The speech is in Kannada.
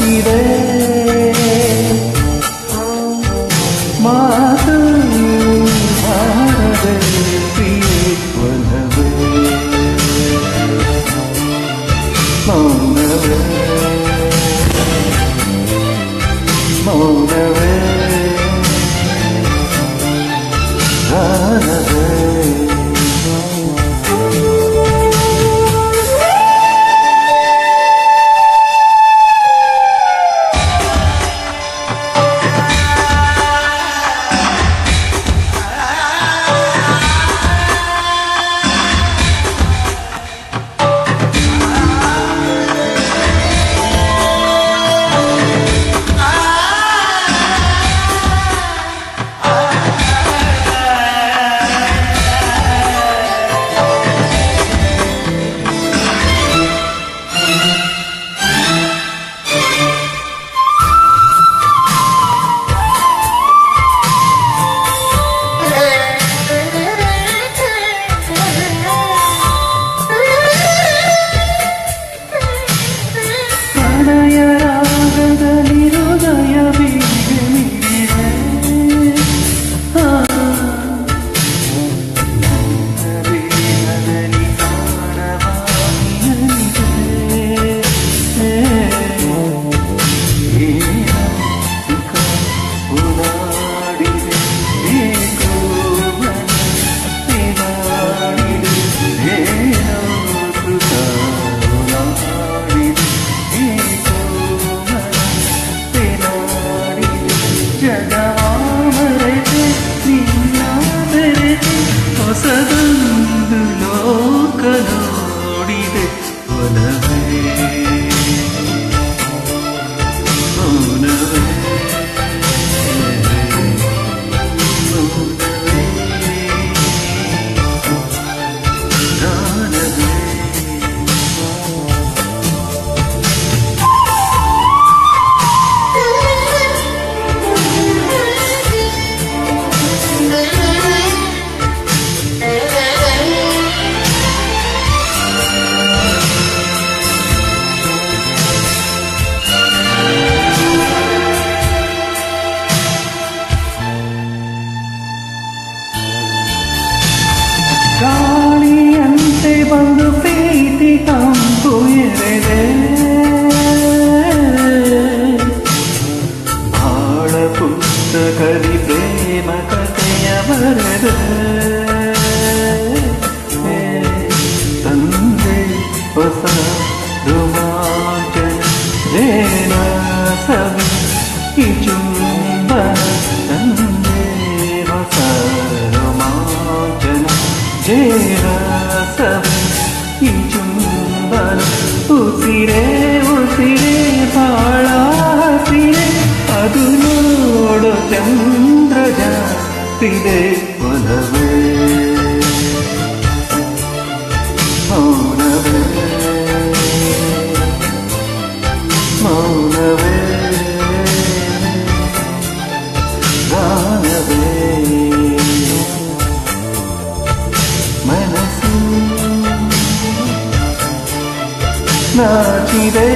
ನಾಚಿದೆ ಮಾತು ಹಾಡದೆ ಪ್ರಿಯತ್ವನವೇ ಮೌನವೇ ಮೌನವೇ ಗಾನವೇ ಹೊಸದೊಂದು ಲೋಕ ನೋಡಿದೆ ಒಲವೇ ಮೌನವೇ ಮೌನವೇ ಗಾನವೇ ಗಾಳಿಯಂತೆ ಬಂದು ಪ್ರೀತಿ ತಂಪು ಎರೆದೆ ಬಾಳ ಪುಸ್ತಕದಿ ಪ್ರೇಮ ಕಥೆಯ ಬರೆದೆ ತಂದೆ ಹೊಸ ರೋಮಾಂಚನ ಜೇನ ಸವಿ ಈ ಚುಂಬನ ತಂದೆ ಹೊಸ ರೋಮಾಂಚನ ಜೇರಸವಿ ಈ ಚುಂಬನ ಉಸಿರೇ ಉಸಿರೇ ಬಾಳ ಹಸಿರೇ ಅದು ನೋಡೋ ಚಂದ್ರ ಜಾಸ್ತಿದೆ ಒಲವೇ ಮೌನವೇ ಮೌನವೇ ಗಾನವೇ ಮನಸ್ಸು ನಾಚಿದೆ